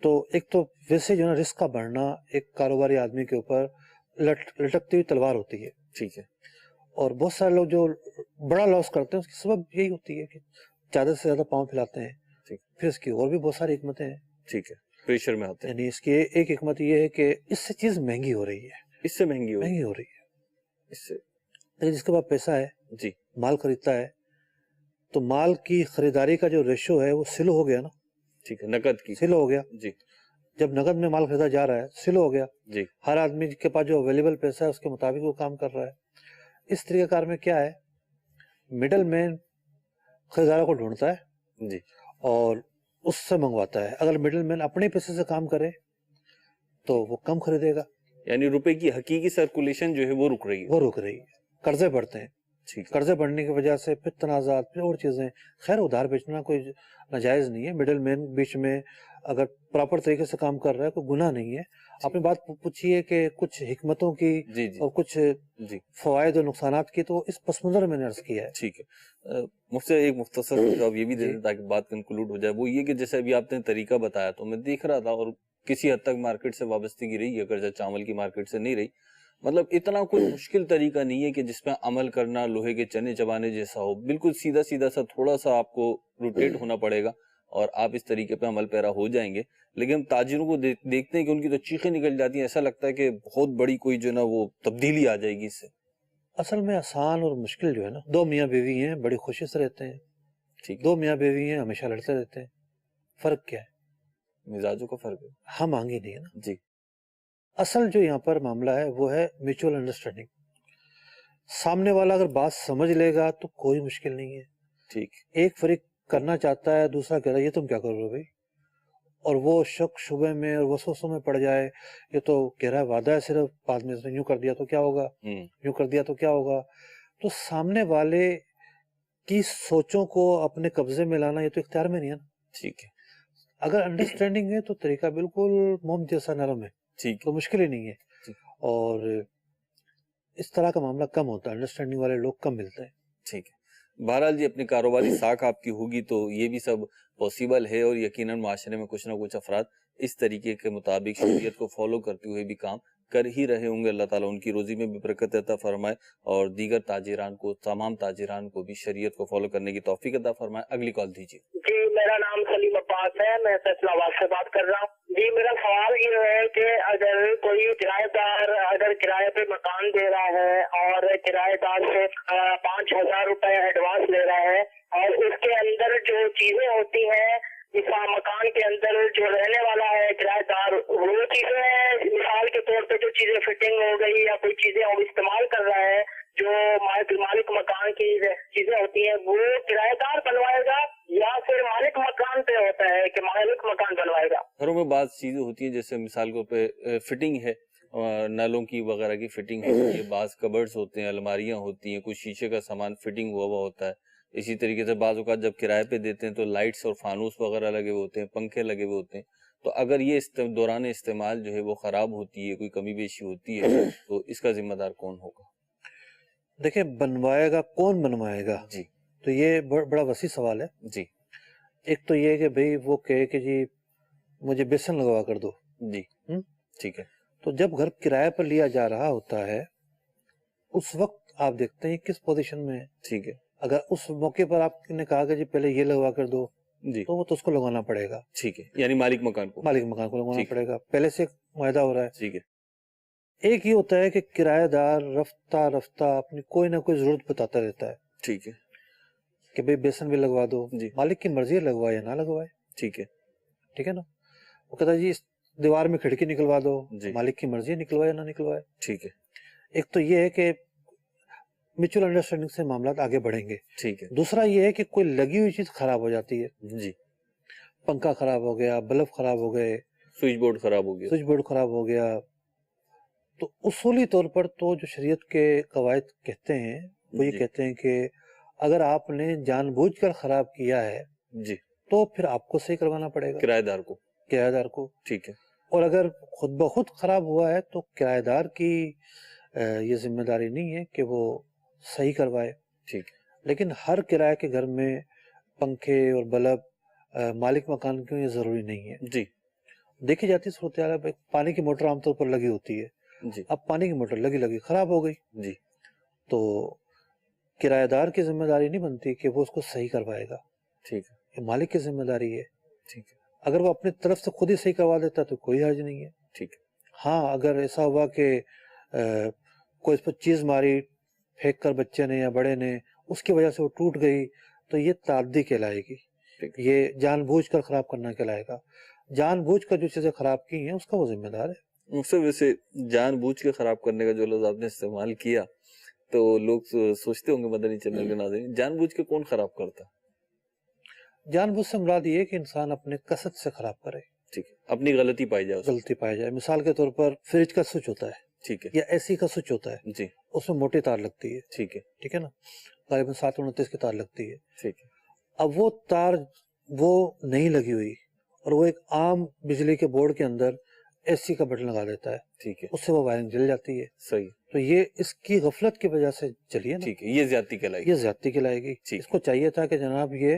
تو ایک تو ویسے جو ہے نا رسک کا بڑھنا ایک کاروباری آدمی کے اوپر لٹکتی ہوئی تلوار ہوتی ہے. ٹھیک ہے اور بہت سارے لوگ جو بڑا لاس کرتے ہیں اس کی سبب یہی ہوتی ہے کہ زیادہ سے زیادہ پاؤں پھیلاتے ہیں. ٹھیک. پھر اس کی اور بھی بہت ساری حکمتیں ہیں. ٹھیک ہے پریشر میں آتے ہیں. یعنی اس کی ایک حکمت یہ ہے کہ اس سے چیز مہنگی ہو رہی ہے، اس سے مہنگی مہنگی ہو رہی ہے. اس سے لیکن جس کے پاس پیسہ ہے، جی مال خریدتا ہے، تو مال کی خریداری کا جو ریشو ہے وہ سلو ہو گیا نا. ٹھیک ہے نقد کی سلو ہو گیا. جی جب نقد میں مال خریدا جا رہا ہے سلو ہو گیا. جی ہر آدمی کے پاس جو اویلیبل پیسہ ہے اس کے مطابق وہ کام کر رہا ہے. اس طریقہ کار میں کیا ہے، مڈل مین خریداروں کو ڈھونڈتا ہے جی اور اس سے منگواتا ہے. اگر مڈل مین اپنے پیسے سے کام کرے تو وہ کم خریدے گا. یعنی روپے کی حقیقی سرکولیشن جو ہے وہ رک رہی ہے. وہ رک رہی ہے. قرضے بڑھتے ہیں. ٹھیک ہے. قرضے بڑھنے کی وجہ سے پھر تنازعات، پھر اور چیزیں. خیر ادھار بیچنا کوئی ناجائز نہیں ہے. مڈل مین بیچ میں اگر پراپر طریقے سے کام کر رہا ہے کوئی گناہ نہیں ہے. آپ نے بات پوچھی ہے کہ کچھ حکمتوں کی جی جی اور کچھ جی فوائد اور نقصانات کی، تو اس پس منظر میں نے عرض کیا ہے. ٹھیک ہے. مجھ سے ایک مختصر جواب یہ بھی دے جی. دیں تاکہ بات کنکلوڈ ہو جائے. وہ یہ کہ جیسے ابھی آپ نے طریقہ بتایا تو میں دیکھ رہا تھا، اور کسی حد تک مارکیٹ سے وابستگی رہی ہے، اگرچہ چاول کی مارکیٹ سے نہیں رہی. مطلب اتنا کوئی مشکل طریقہ نہیں ہے کہ جس میں عمل کرنا لوہے کے چنے چبانے جیسا ہو. بالکل سیدھا سیدھا سا تھوڑا سا آپ کو روٹیٹ ہونا پڑے گا اور آپ اس طریقے پہ عمل پیرا ہو جائیں گے. لیکن ہم تاجروں کو دیکھتے ہیں کہ ان کی تو چیخیں نکل جاتی ہیں. ایسا لگتا ہے کہ بہت بڑی کوئی جو نا وہ تبدیلی آ جائے گی اس سے. اصل میں آسان اور مشکل جو ہے نا، دو میاں بیوی ہیں بڑی خوشی سے رہتے ہیں. ٹھیک. دو میاں بیوی ہیں ہمیشہ لڑتے رہتے ہیں. فرق کیا ہے؟ مزاجوں کا فرق ہے. ہم آنگی نہیں ہے نا. جی. اصل جو یہاں پر معاملہ ہے وہ ہے میوچول انڈرسٹینڈنگ. سامنے والا اگر بات سمجھ لے گا تو کوئی مشکل نہیں ہے. ٹھیک. ایک فریق کرنا چاہتا ہے، دوسرا کہہ رہا ہے یہ تم کیا کر رہے ہو بھائی، اور وہ شک شبے میں اور وسوسوں میں پڑ جائے. یہ تو کہہ رہا ہے وعدہ ہے صرف، بعد میں اس نے یوں کر دیا تو کیا ہوگا، یوں کر دیا تو کیا ہوگا. تو سامنے والے کی سوچوں کو اپنے قبضے میں لانا یہ تو اختیار میں نہیں ہے نا. ٹھیک ہے. اگر انڈرسٹینڈنگ ہے تو طریقہ بالکل موم جیسا نرم ہے. ٹھیک. تو مشکل ہی نہیں ہے. اور اس طرح کا معاملہ کم ہوتا ہے، انڈرسٹینڈنگ والے لوگ کم ملتے ہیں. ٹھیک ہے. بہرحال جی اپنی کاروباری ساکھ آپ کی ہوگی تو یہ بھی سب پاسبل ہے، اور یقیناً معاشرے میں کچھ نہ کچھ افراد اس طریقے کے مطابق شریعت کو فالو کرتے ہوئے بھی کام کر ہی رہے ہوں گے. اللہ تعالیٰ ان کی روزی میں بھی برکت عطا فرمائے اور دیگر تاجران کو، تمام تاجران کو بھی شریعت کو فالو کرنے کی توفیق عطا فرمائے. اگلی کال دیجیے. جی میرا نام سلیم عباس ہے، میں فیصلہ آباد سے بات کر رہا ہوں. جی میرا سوال یہ ہے کہ اگر کوئی کرایہ دار اگر کرایہ پہ مکان دے رہا ہے اور کرایہ دار سے 5,000 روپے ایڈوانس لے رہا ہے، اور اس کے اندر جو چیزیں ہوتی ہیں اس مکان کے اندر جو رہنے والا ہے کرایہ دار، وہ چیزیں مثال کے طور پہ جو چیزیں فٹنگ ہو گئی یا کوئی چیزیں وہ استعمال کر رہا ہے، جو مالک مکان کی چیزیں ہوتی ہیں وہ کرایہ دار بنوائے گا یا پھر مالک مکان پہ ہوتا ہے کہ مالک مکان بنوائے گا؟ گھروں میں بعض چیزیں ہوتی ہیں جیسے مثال کو پہ فٹنگ ہے، نلوں کی وغیرہ کی فٹنگ ہوتی ہے، بعض کبرڈز ہوتے ہیں، الماریاں ہوتی ہیں، کچھ شیشے کا سامان فٹنگ ہوا ہوتا ہے. اسی طریقے سے بعض اوقات جب کرائے پہ دیتے ہیں تو لائٹس اور فانوس وغیرہ لگے ہوئے ہوتے ہیں، پنکھے لگے ہوئے ہوتے ہیں. تو اگر یہ دوران استعمال جو ہے وہ خراب ہوتی ہے، کوئی کمی بیشی ہوتی ہے، تو اس کا ذمہ دار کون ہوگا؟ دیکھیں بنوائے گا کون بنوائے گا، جی تو یہ بڑا وسیع سوال ہے. جی ایک تو یہ کہ بھئی وہ کہے کہ جی مجھے بیسن لگوا کر دو. جی. ٹھیک ہے. تو جب گھر کرائے پر لیا جا رہا ہوتا ہے اس وقت آپ دیکھتے ہیں کس پوزیشن میں ہے. ٹھیک ہے. اگر اس موقع پر آپ نے کہا کہ جی پہلے یہ لگوا کر دو، جی تو وہ تو اس کو لگوانا پڑے گا. ٹھیک ہے. یعنی مالک مکان کو کو لگوانا ٹھیک ہے. پڑے گا، پہلے سے معاہدہ ہو رہا ہے. ٹھیک ہے. ایک یہ ہوتا ہے کہ کرایہ دار رفتہ رفتہ اپنی کوئی نہ کوئی ضرورت بتاتا رہتا ہے ٹھیک ہے. کہ بھئی بیسن بھی لگوا دو. جی. مالک کی مرضی ہے لگوائے یا نہ لگوائے. ٹھیک ہے. ٹھیک ہے نا. وہ کہتا ہے جی اس دیوار میں کھڑکی نکلوا دو. جی. مالک کی مرضی ہے نکلوائے یا نہ نکلوائے. ٹھیک ہے. ایک تو یہ ہے کہ میوچل انڈرسٹینڈنگ سے معاملات آگے بڑھیں گے. ٹھیک ہے. دوسرا یہ ہے کہ کوئی لگی ہوئی چیز خراب ہو جاتی ہے. جی. پنکھا خراب ہو گیا، بلب خراب ہو گئے، سوئچ بورڈ خراب ہو گیا، سوئچ بورڈ خراب ہو گیا. تو اصولی طور پر تو جو شریعت کے قواعد کہتے ہیں وہ یہ کہتے ہیں کہ اگر آپ نے جان بوجھ کر خراب کیا ہے جی تو پھر آپ کو صحیح کروانا پڑے گا، کرایہ دار کو. ٹھیک ہے. اور اگر خود بخود خراب ہوا ہے تو کرایہ دار کی یہ ذمہ داری نہیں ہے کہ وہ صحیح کروائے. ٹھیک. لیکن ہر کرایہ کے گھر میں پنکھے اور بلب مالک مکان کے یہ ضروری نہیں ہے. جی. دیکھی جاتی صورتحال ہے، پانی کی موٹر عام طور پر لگی ہوتی ہے. جی. اب پانی کی موٹر لگی خراب ہو گئی. جی. تو کرایہ دار کی ذمہ داری نہیں بنتی کہ وہ اس کو صحیح کروائے گا. ٹھیک ہے. یہ مالک کی ذمہ داری ہے. ٹھیک ہے. اگر وہ اپنی طرف سے خود ہی صحیح کروا دیتا تو کوئی حرج نہیں ہے. ٹھیک ہے. ہاں اگر ایسا ہوا کہ کوئی اس پر چیز ماری پھینک کر بچے نے یا بڑے نے، اس کی وجہ سے وہ ٹوٹ گئی تو یہ تعدی کہلائے گی. یہ جان بوجھ کر خراب کرنا کہلائے گا. جان بوجھ کر جو چیزیں خراب کی ہیں اس کا وہ ذمہ دار ہے. مقصد ویسے جان بوجھ کے خراب کرنے کا جو لفظ آپ نے استعمال کیا تو لوگ سوچتے ہوں گے مدنی چینل کے ناظرین، جان بوجھ کے کون خراب کرتا؟ جان بوجھ سے مراد یہ ہے کہ انسان اپنے قصد سے خراب کرے، ٹھیک ہے، اپنی غلطی پائی جائے اس میں۔ غلطی پائی جائے۔ مثال کے طور پر فریج کا سوئچ ہوتا ہے ٹھیک ہے یا اے سی کا سوئچ ہوتا ہے، جی، اس میں موٹی تار لگتی ہے، ٹھیک ہے ٹھیک ہے نا، غالباً 729 کی تار لگتی ہے۔ ٹھیک ہے اب وہ تار وہ نہیں لگی ہوئی اور وہ ایک عام بجلی کے بورڈ کے اندر اے سی کا بٹن لگا دیتا ہے، ٹھیک ہے، اس سے وہ وائرنگ جل جاتی ہے، صحیح، تو یہ اس کی غفلت کی وجہ سے چلی ہے نا، ٹھیک ہے، یہ زیادتی کہلائے گی۔ یہ زیادتی کہلائے گی۔ ٹھیک اس کو چاہیے تھا کہ جناب یہ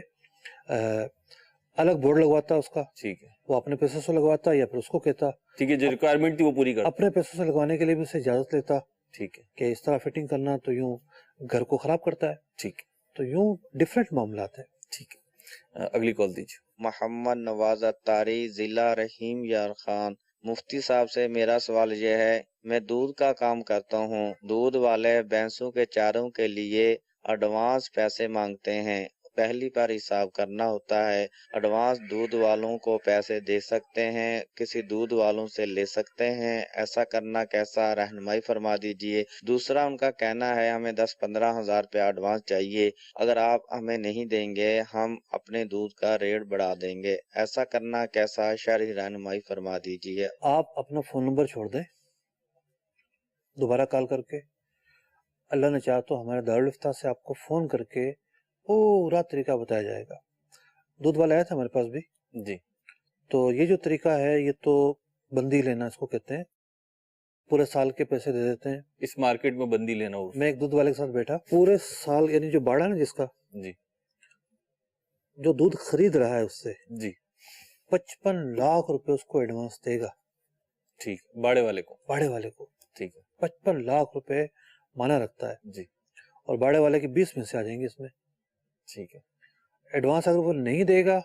الگ بورڈ لگواتا اس کا، ٹھیک ہے وہ اپنے پیسوں سے لگواتا یا پھر اس کو کہتا، ٹھیک ہے، جو ریکوائرمنٹ تھی وہ پوری کر، اپنے پیسوں سے لگوانے کے لیے بھی اسے اجازت لیتا ٹھیک ہے کہ اس طرح فٹنگ کرنا تو یوں گھر کو خراب کرتا ہے، ٹھیک ہے تو یوں ڈفرینٹ معاملات ہیں۔ ٹھیک ہے، اگلی کال دیجیے۔ محمد نواز اتاری، ضلع رحیم یار خان۔ مفتی صاحب سے میرا سوال یہ ہے، میں دودھ کا کام کرتا ہوں، دودھ والے بھینسوں کے چاروں کے لیے ایڈوانس پیسے مانگتے ہیں، پہلی بار حساب کرنا ہوتا ہے، ایڈوانس دودھ والوں کو پیسے دے سکتے ہیں، کسی دودھ والوں سے لے سکتے ہیں، ایسا کرنا کیسا، رہنمائی فرما دیجئے۔ دوسرا ان کا کہنا ہے ہمیں 10-15 ہزار روپے ایڈوانس چاہیے، اگر آپ ہمیں نہیں دیں گے ہم اپنے دودھ کا ریٹ بڑھا دیں گے، ایسا کرنا کیسا، شرعی رہنمائی فرما دیجئے۔ آپ اپنا فون نمبر چھوڑ دیں، دوبارہ کال کر کے، اللہ نے چاہا تو ہمارے دارالفتہ سے آپ کو فون کر کے پورا طریقہ بتایا جائے گا۔ دودھ والا آیا تھا ہمارے پاس بھی، جی، تو یہ جو طریقہ ہے یہ تو بندی لینا اس کو کہتے ہیں، پورے سال کے پیسے دے دیتے ہیں۔ اس مارکیٹ میں بندی لینا ہو، میں ایک دودھ والے کے ساتھ بیٹھا، پورے سال یعنی جو باڑا نا جس کا، جی جو دودھ خرید رہا ہے اس سے جی 55 لاکھ روپے اس کو ایڈوانس دے گا، ٹھیک، باڑے والے کو، باڑے والے کو ٹھیک ہے 55 لاکھ روپے مانا رکھتا ہے، جی، اور باڑے والے کے 20 میں سے آ جائیں گے اس میں۔ ٹھیک ہے ایڈوانس اگر وہ نہیں دے گا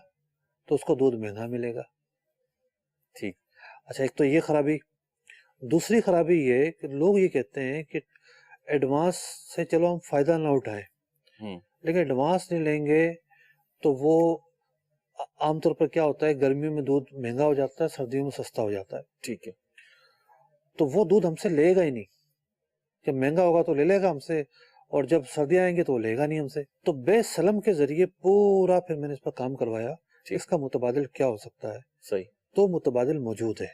تو اس کو دودھ مہنگا ملے گا۔ ٹھیک، اچھا، ایک تو یہ خرابی، دوسری خرابی یہ کہ لوگ یہ کہتے ہیں کہ ایڈوانس سے چلو ہم فائدہ نہ اٹھائیں، ہوں لیکن ایڈوانس نہیں لیں گے تو وہ عام طور پر کیا ہوتا ہے، گرمیوں میں دودھ مہنگا ہو جاتا ہے، سردیوں میں سستا ہو جاتا ہے، ٹھیک ہے تو وہ دودھ ہم سے لے گا ہی نہیں، جب مہنگا ہوگا تو لے لے گا ہم سے، اور جب سردیاں آئیں گے تو وہ لے گا نہیں ہم سے۔ تو بے سلم کے ذریعے پورا پھر میں نے اس پر کام کروایا، اس کا متبادل کیا ہو سکتا ہے، صحیح تو متبادل موجود ہے،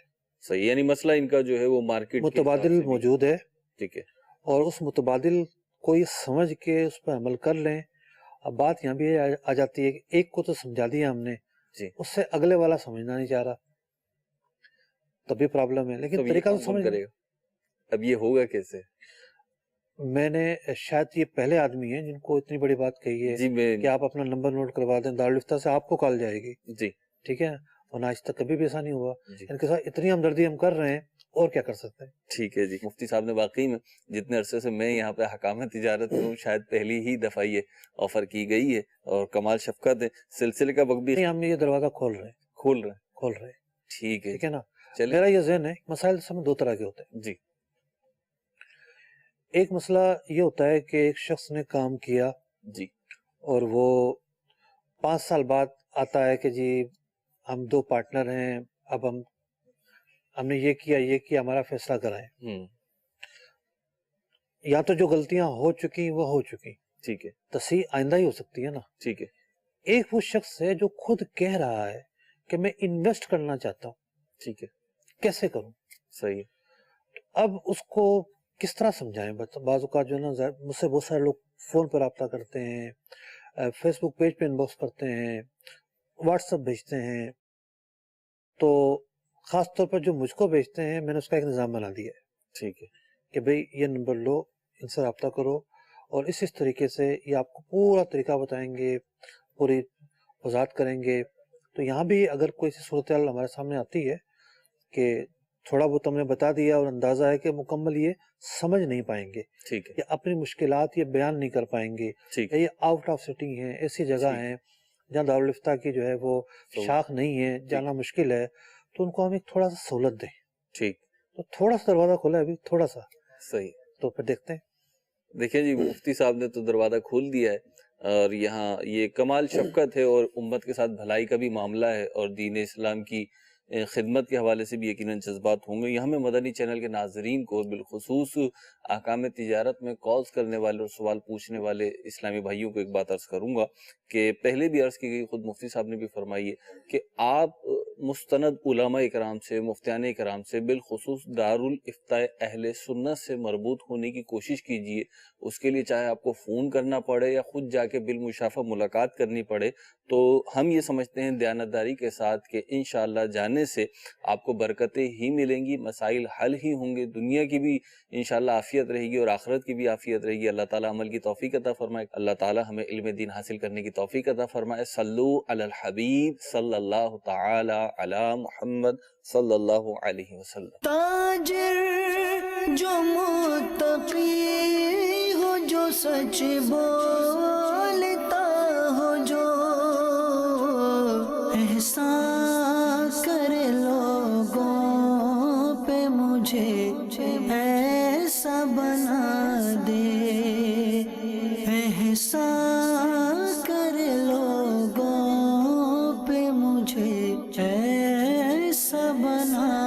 صحیح، یعنی مسئلہ ان کا جو ہے وہ مارکیٹ کے حساب متبادل سے بھی، موجود ہے، ٹھیک ہے اور اس متبادل کو یہ سمجھ کے اس پر عمل کر لیں۔ اب بات یہاں بھی آ جاتی ہے کہ ایک کو تو سمجھا دیا ہم نے، جی، اس سے اگلے والا سمجھنا نہیں چاہ رہا، تبھی پرابلم ہے، لیکن تب یہ طریقہ تو کون سمجھ کرے گا، اب یہ ہوگا کیسے؟ میں نے شاید یہ پہلے آدمی ہیں جن کو اتنی بڑی بات کہی ہے جی میں کہ آپ اپنا نمبر نوٹ کروا دیں، دارالفتہ سے آپ کو کال جائے گی، جی ٹھیک ہے، اور آج تک کبھی بھی ایسا نہیں ہوا، جی ان کے ساتھ اتنی ہمدردی ہم کر رہے ہیں، اور کیا کر سکتے ہیں۔ ٹھیک ہے جی، مفتی صاحب نے واقعی میں جتنے عرصے سے میں یہاں پہ حکام تجارت میں ہوں، شاید پہلی ہی دفعہ یہ آفر کی گئی ہے، اور کمال شفقت ہے، سلسلے کا وقت بھی نہیں، ہم یہ دروازہ کھول رہے ہیں، کھول رہے ہیں، کھول رہے ہیں، ٹھیک ہے ٹھیک ہے نا۔ چلے میرا یہ ذہن ہے، مسائل سمجھ دو طرح کے ہوتے ہیں۔ جی، ایک مسئلہ یہ ہوتا ہے کہ ایک شخص نے کام کیا جی اور وہ 5 سال بعد آتا ہے کہ جی ہم 2 پارٹنر ہیں، اب ہم نے یہ کیا ہمارا فیصلہ کرائیں، ہوں یا تو جو غلطیاں ہو چکی وہ ہو چکی، ٹھیک ہے تصحیح آئندہ ہی ہو سکتی ہے نا۔ ٹھیک ہے ایک وہ شخص ہے جو خود کہہ رہا ہے کہ میں انویسٹ کرنا چاہتا ہوں، ٹھیک ہے کیسے کروں؟ صحیح ہے، اب اس کو کس طرح سمجھائیں؟ بعض اوقات جو ہے نا، مجھ سے بہت سارے لوگ فون پر رابطہ کرتے ہیں، فیس بک پیج پہ انباکس کرتے ہیں، واٹس ایپ بھیجتے ہیں، تو خاص طور پر جو مجھ کو بھیجتے ہیں میں نے اس کا ایک نظام بنا دیا ہے ٹھیک ہے کہ بھئی یہ نمبر لو، ان سے رابطہ کرو، اور اس طریقے سے یہ آپ کو پورا طریقہ بتائیں گے، پوری وضاحت کریں گے۔ تو یہاں بھی اگر کوئی سی صورتحال ہمارے سامنے آتی ہے کہ تھوڑا بہت ہم نے بتا دیا اور اندازہ ہے کہ مکمل یہ سمجھ نہیں پائیں گے، ٹھیک ہے یا اپنی مشکلات یہ بیان نہیں کر پائیں گے، ٹھیک یا یہ آؤٹ آف سٹنگ ہیں، ایسی جگہ ٹھیک ہیں جہاں دارالفتہ کی جو ہے وہ تو شاخ نہیں ہے، جانا مشکل ہے، تو ان کو ہم ایک تھوڑا سا سہولت دیں۔ ٹھیک تو تھوڑا سا دروازہ کھولا ہے ابھی، تھوڑا سا، صحیح۔ تو پھر دیکھتے ہیں۔ دیکھیں جی، مفتی صاحب نے تو دروازہ کھول دیا ہے، اور یہاں یہ کمال شفقت ہے، اور امت کے ساتھ بھلائی کا بھی معاملہ ہے، اور دین اسلام کی خدمت کے حوالے سے بھی یقیناً جذبات ہوں گے۔ یہاں میں مدنی چینل کے ناظرین کو، بالخصوص احکام تجارت میں کالز کرنے والے اور سوال پوچھنے والے اسلامی بھائیوں کو ایک بات عرض کروں گا کہ پہلے بھی عرض کی گئی، خود مفتی صاحب نے بھی فرمائی ہے کہ آپ مستند علماء اکرام سے، مفتیان اکرام سے، بالخصوص دارالافتاء اہل سنت سے مربوط ہونے کی کوشش کیجئے. اس کے لیے چاہے آپ کو فون کرنا پڑے یا خود جا کے بالمشافہ ملاقات کرنی پڑے، تو ہم یہ سمجھتے ہیں دیانتداری کے ساتھ کہ انشاءاللہ جانے سے آپ کو برکتیں ہی ملیں گی، مسائل حل ہی ہوں گے، دنیا کی بھی انشاءاللہ عافیت رہے گی اور آخرت کی بھی عافیت رہے گی. اللہ تعالیٰ عمل کی توفیق عطا فرمائے. اللہ تعالیٰ ہمیں علم دین حاصل کرنے کی توفیق عطا فرمائے. صلو علی الحبیب صلی اللہ تعالی علی محمد صلی اللہ علیہ وسلم. تاجر جو متقی ہو، جو سچ بولتا ہو، جو احسان کرے لوگوں پہ، مجھے ایسا بنا دے. احسان کرے لوگوں پہ، مجھے ایسا بنا